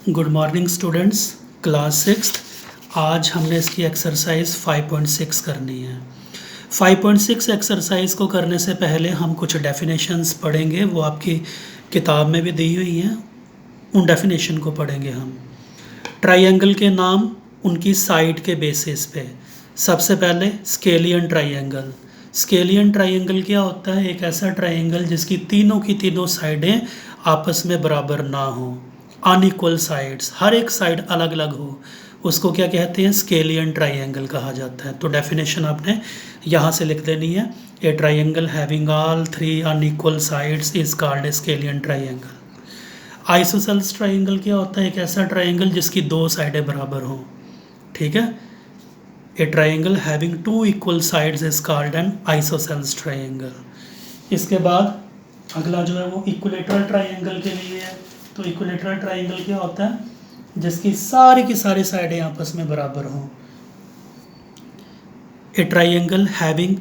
Good morning students, class sixth. आज हमने इसकी एक्सरसाइज 5.6 करनी है। 5.6 एक्सरसाइज को करने से पहले हम कुछ डेफिनेशंस पढ़ेंगे, वो आपकी किताब में भी दी हुई हैं। उन डेफिनेशन को पढ़ेंगे हम। ट्राइंगल के नाम उनकी साइड के बेसिस पे। सबसे पहले स्केलियन ट्राइंगल। स्केलियन ट्राइंगल क्या होता है? एक ऐसा ट्राइंगल जिसकी तीनों की तीनों साइडें आपस में बराबर ना हो, अनइक्वल साइड्स, हर एक साइड अलग अलग हो, उसको क्या कहते हैं? स्केलियन ट्राइंगल कहा जाता है। तो डेफिनेशन आपने यहाँ से लिख देनी है। A triangle having all three unequal sides is called A scalene triangle. Isosceles triangle क्या होता है? एक ऐसा ट्राइंगल जिसकी दो साइडें बराबर हों। ठीक है, a triangle having two equal sides is called an isosceles triangle. इसके बाद अगला जो है वो इक्विलेटरल ट्राइंगल के लिए है। तो इक्विलेटरल ट्राइंगल क्या होता है? जिसकी सारी की सारी साइडें आपस में बराबर हों। ए triangle having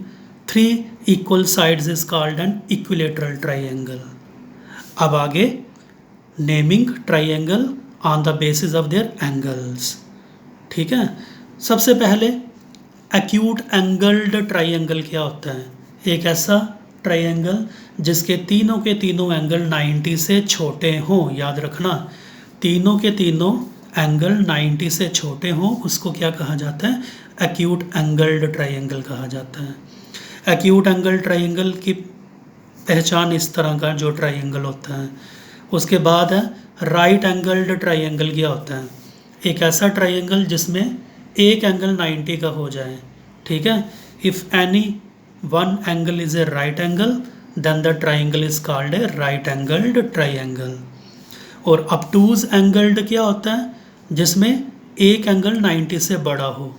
three equal sides is called an equilateral triangle. अब आगे naming triangle on the basis of their angles. ठीक है, सबसे पहले एक्यूट एंगल्ड ट्राइंगल क्या होता है? एक ऐसा ट्राइंगल जिसके तीनों के तीनों एंगल 90 से छोटे हों। याद रखना, तीनों के तीनों एंगल 90 से छोटे हों, उसको क्या कहा जाता है? एक्यूट एंगल्ड ट्राइंगल कहा जाता है। एक्यूट एंगल ट्राइंगल की पहचान इस तरह का जो ट्राइंगल होता है। उसके बाद है राइट एंगल्ड ट्राइंगल क्या होता है? एक ऐसा ट्राइंगल जिसमें एक एंगल 90 का हो जाए। ठीक है, if any one angle is a right angle then the triangle is called a right angled triangle. और ऑब्टूज एंगल्ड क्या होता है? जिसमें एक एंगल 90 से बड़ा हो।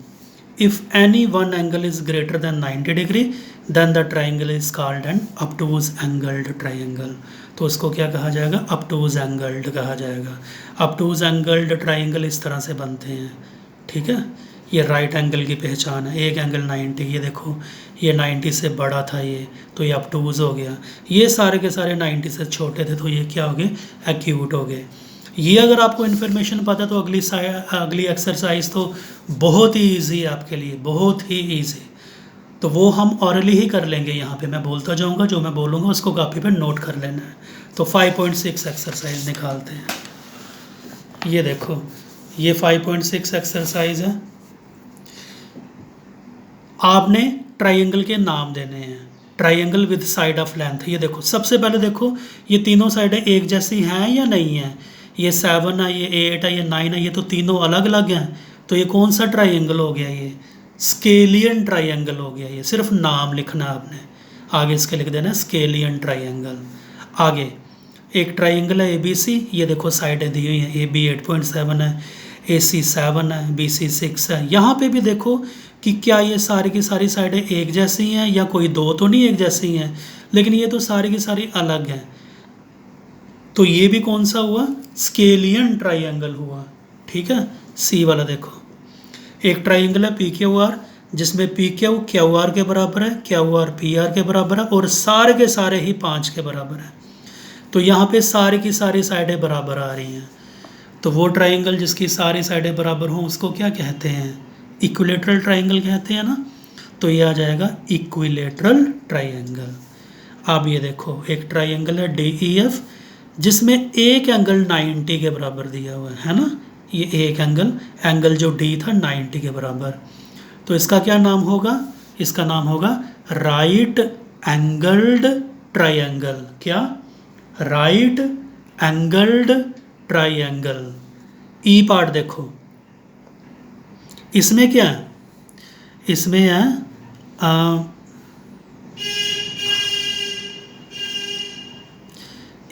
If any one angle is greater than 90 degree then the triangle is called an obtuse angled triangle. तो उसको क्या कहा जाएगा? ऑब्टूज एंगल्ड कहा जाएगा। ऑब्टूज एंगल्ड ट्राइंगल इस तरह से बनते हैं। ठीक है, ये राइट एंगल की पहचान है। एक एंगल 90, ये देखो ये 90 से बड़ा था ये, तो ये ऑब्टूज हो गया। ये सारे के सारे 90 से छोटे थे, तो ये क्या हो गए? एक्यूट हो गए। ये अगर आपको इन्फॉर्मेशन पता तो अगली एक्सरसाइज तो बहुत ही ईजी है आपके लिए, बहुत ही ईजी। तो वो हम ऑरली ही कर लेंगे। यहाँ पे मैं बोलता जाऊँगा, जो मैं बोलूँगा उसको कॉपी पे नोट कर लेना है। तो 5.6 एक्सरसाइज निकालते हैं। ये देखो, ये 5.6 एक्सरसाइज है। आपने ट्राइंगल के नाम देने हैं। Triangle with side of length. ये देखो, सबसे पहले देखो ये तीनों साइडें एक जैसी हैं या नहीं हैं? ये 7 है, ये 8 है, ये 9 है, ये तो तीनों अलग अलग हैं। तो ये कौन सा ट्राइंगल हो गया? ये स्केलियन ट्राइंगल हो गया। ये सिर्फ नाम लिखना है आपने, आगे इसके लिख देना स्केलियन ट्राइंगल। आगे एक ट्राइंगल है ABC। ये देखो साइडें दी हुई हैं। AB 8.7 है, AC 7 है, BC 6 है। यहाँ पे भी देखो कि क्या ये सारी की सारी साइडें एक जैसी हैं या कोई दो तो नहीं एक जैसी हैं, लेकिन ये तो सारी की सारी अलग हैं। तो ये भी कौन सा हुआ? स्केलियन ट्राइंगल हुआ। ठीक है, C वाला देखो, एक ट्राइंगल है PQR जिसमें PQ QR के बराबर है, QR PR के बराबर है, और सारे के सारे ही 5 के बराबर है। तो यहाँ पे सारी की सारी साइडें बराबर आ रही हैं। तो वो ट्राइंगल जिसकी सारी साइडें बराबर हों उसको क्या कहते हैं? इक्विलेटरल ट्राइंगल कहते हैं ना। तो ये आ जाएगा इक्विलेटरल ट्राइंगल। अब ये देखो, एक ट्राइंगल है DEF जिसमें एक एंगल 90 के बराबर दिया हुआ है ना। ये एक एंगल जो D था 90 के बराबर। तो इसका क्या नाम होगा? इसका नाम होगा राइट एंगल्ड ट्राइंगल। क्या? Right angled triangle. ई पार्ट देखो, इसमें क्या है? इसमें है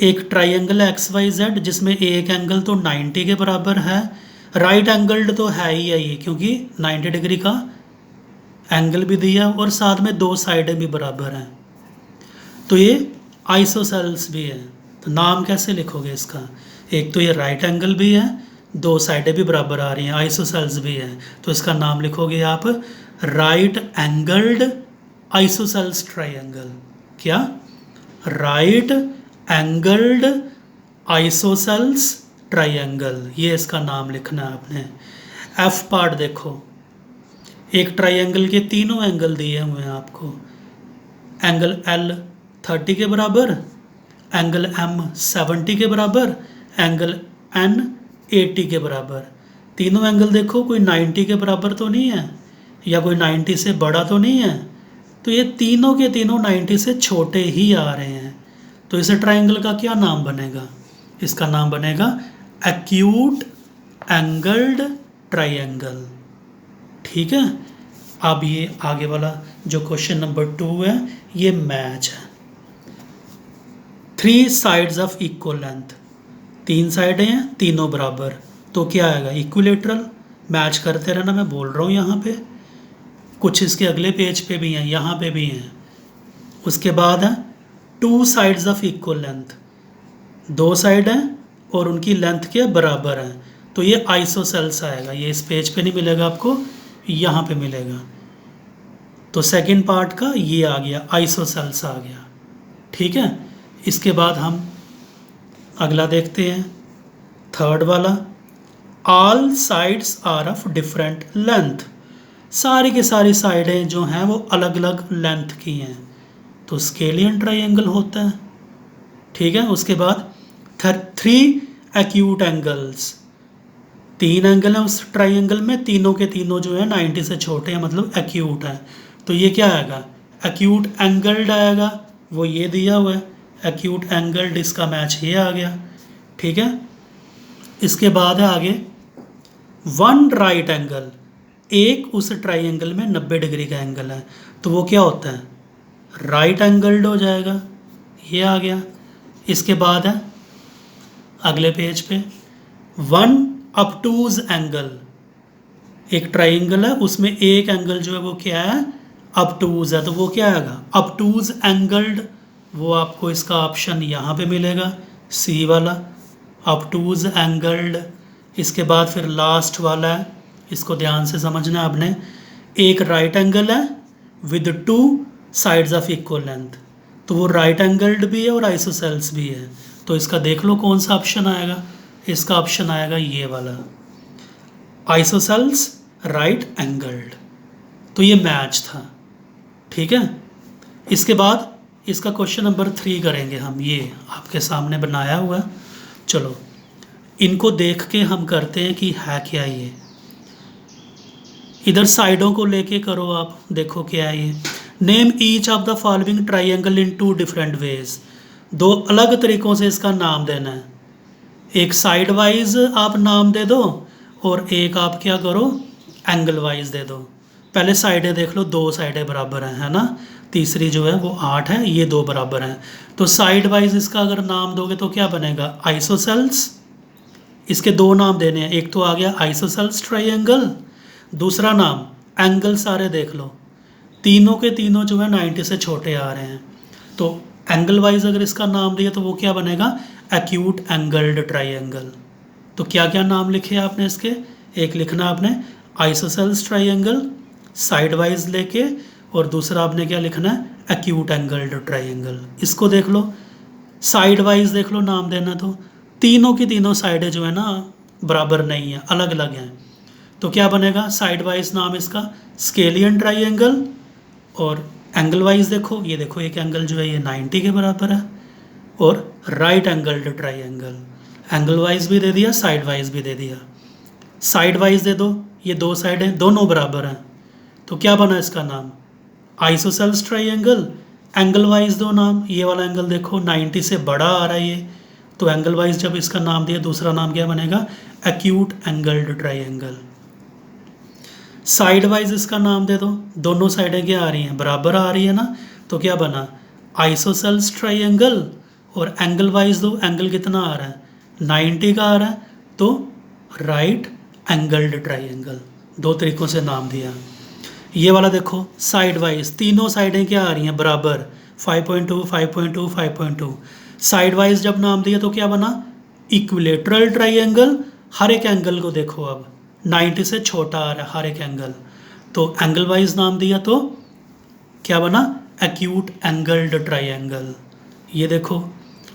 एक ट्राइंगल XYZ जिसमें एक एंगल तो 90 के बराबर है। राइट एंगल्ड तो है ही है ये, क्योंकि 90 डिग्री का एंगल भी दिया और साथ में दो साइडें भी बराबर हैं। तो ये आइसोसेल्स भी है। तो नाम कैसे लिखोगे इसका? एक तो ये राइट एंगल भी है, दो साइडें भी बराबर आ रही हैं, आइसोसेल्स भी है। तो इसका नाम लिखोगे आप राइट एंगल्ड आइसोसेल्स ट्राइंगल। क्या? राइट एंगल्ड आइसोसेल्स ट्राइंगल, ये इसका नाम लिखना है आपने। एफ पार्ट देखो, एक ट्राइंगल के तीनों एंगल दिए हुए हैं आपको। एंगल एल 30 के बराबर, एंगल एम 70 के बराबर, एंगल एन 80 के बराबर। तीनों एंगल देखो, कोई 90 के बराबर तो नहीं है या कोई 90 से बड़ा तो नहीं है, तो ये तीनों के तीनों 90 से छोटे ही आ रहे हैं। तो इस ट्राइंगल का क्या नाम बनेगा? इसका नाम बनेगा एक्यूट एंगल्ड ट्राइंगल। ठीक है। अब ये आगे वाला जो क्वेश्चन नंबर 2 है, ये मैच है। 3 साइड्स ऑफ इक्वल लेंथ, 3 साइडें हैं तीनों बराबर, तो क्या आएगा? इक्विलेटरल। मैच करते रहना, मैं बोल रहा हूँ यहाँ पे। कुछ इसके अगले पेज पे भी हैं, यहाँ पे भी हैं। उसके बाद है 2 sides of equal length, 2 side हैं और उनकी लेंथ के बराबर हैं, तो ये आइसोसेल्स आएगा। ये इस पेज पे नहीं मिलेगा आपको, यहाँ पे मिलेगा। तो सेकंड पार्ट का ये आ गया, आइसोसेल्स आ गया। ठीक है। इसके बाद हम अगला देखते हैं, थर्ड वाला। All sides are of different length, सारी की सारी साइडें जो हैं वो अलग अलग लेंथ की हैं, तो स्केलियन ट्राइंगल होता है। ठीक है। उसके बाद 3 एक्यूट एंगल्स, 3 एंगल हैं उस ट्राइंगल में, तीनों के तीनों जो है 90 से छोटे हैं, मतलब एक्यूट है। तो ये क्या आएगा? एक्यूट एंगल्ड आएगा, वो ये दिया हुआ है एक्यूट एंगल्ड, इसका मैच ये आ गया। ठीक है। इसके बाद है आगे 1 राइट एंगल, एक उस ट्राइंगल में 90 डिग्री का एंगल है, तो वो क्या होता है? राइट एंगल्ड हो जाएगा, ये आ गया। इसके बाद है अगले पेज पे 1 ऑब्टूज एंगल, एक ट्राइंगल है उसमें एक एंगल जो है वो क्या है? ऑब्टूज है, तो वो क्या आएगा? ऑब्टूज एंगल्ड। वो आपको इसका ऑप्शन यहाँ पे मिलेगा, सी वाला, ऑब्टूज एंगल्ड। इसके बाद फिर लास्ट वाला है, इसको ध्यान से समझना है आपने। एक राइट एंगल है with 2 sides of equal length, तो वो राइट एंगल्ड भी है और आइसोसेल्स भी है। तो इसका देख लो कौन सा ऑप्शन आएगा। इसका ऑप्शन आएगा ये वाला, आइसोसेल्स राइट एंगल्ड। तो ये मैच था। ठीक है। इसके बाद इसका क्वेश्चन नंबर 3 करेंगे हम, ये आपके सामने बनाया हुआ है। चलो इनको देख के हम करते हैं कि है क्या ये। इधर साइडों को लेके करो आप, देखो क्या है ये। Name each of the following triangle in 2 different ways, 2 अलग तरीक़ों से इसका नाम देना है। एक साइड वाइज आप नाम दे दो और एक आप क्या करो? एंगल वाइज दे दो। पहले साइडें देख लो, 2 साइडें बराबर हैं, है ना। तीसरी जो है वो 8 है, ये 2 बराबर हैं। तो साइड वाइज इसका अगर नाम दोगे तो क्या बनेगा? आइसोसेल्स। इसके 2 नाम देने हैं, एक तो आ गया आइसोसेल्स ट्राइंगल, दूसरा नाम एंगल। सारे देख लो, तीनों के तीनों जो है 90 से छोटे आ रहे हैं, तो एंगल वाइज अगर इसका नाम दिया तो वो क्या बनेगा? Acute angled triangle. तो क्या क्या नाम लिखे आपने इसके? एक लिखना आपने आइसोसेल्स ट्राइंगल साइड वाइज लेके, और दूसरा आपने क्या लिखना है? Acute angled triangle. इसको देख लो, साइड वाइज देख लो नाम देना, तो तीनों की तीनों साइडें जो है ना बराबर नहीं है, अलग अलग हैं, तो क्या बनेगा? साइड वाइज नाम इसका स्केलियन ट्राइंगल। और एंगल वाइज देखो, ये देखो एक एंगल जो है ये 90 के बराबर है, और right angled triangle. Angle wise भी दे दिया, साइड वाइज भी दे दिया। साइड वाइज दे दो, ये 2 साइडें दोनों बराबर हैं, तो क्या बना इसका नाम? Isosceles triangle. एंगल वाइज दो नाम, ये वाला एंगल देखो 90 से बड़ा आ रहा है ये, तो एंगल वाइज जब इसका नाम दिया, दूसरा नाम क्या बनेगा? Acute angled triangle. Side wise इसका नाम दे दो, दोनों साइडें क्या आ रही हैं? बराबर आ रही है ना, तो क्या बना? Isosceles triangle. और एंगल वाइज दो, एंगल कितना आ रहा है? 90 का आ रहा है, तो राइट एंगल्ड ट्राइंगल। 2 तरीक़ों से नाम दिया। ये वाला देखो साइड वाइज, तीनों साइडें क्या आ रही हैं? बराबर, 5.2 5.2 5.2। साइड वाइज जब नाम दिया तो क्या बना? Equilateral triangle. हर एक एंगल को देखो अब 90 से छोटा आ रहा है हर एक एंगल, तो एंगल वाइज नाम दिया तो क्या बना? Acute angled triangle. ये देखो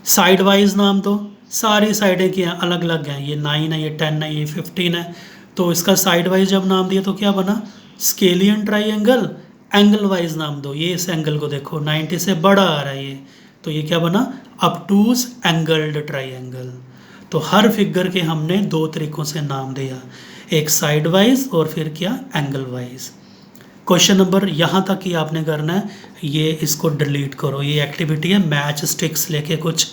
साइड वाइज नाम दो, सारी साइडें क्या हैं, अलग अलग हैं, ये 9 है, ये 10 है, ये 15 है। तो इसका साइड वाइज जब नाम दिया तो क्या बना, स्केलियन ट्राइंगल। एंगल वाइज नाम दो, ये इस एंगल को देखो 90 से बड़ा आ रहा है ये, तो ये क्या बना, obtuse एंगल्ड ट्राइंगल। तो हर फिगर के हमने दो तरीक़ों से नाम दिया, एक साइड वाइज और फिर क्या, एंगल वाइज। क्वेश्चन नंबर यहाँ तक ही आपने करना है, ये इसको डिलीट करो, ये एक्टिविटी है मैच स्टिक्स लेके कुछ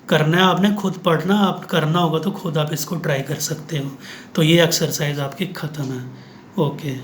करना है आपने, खुद पढ़ना, आप करना होगा तो खुद आप इसको ट्राई कर सकते हो। तो ये एक्सरसाइज आपकी ख़त्म है। ओके।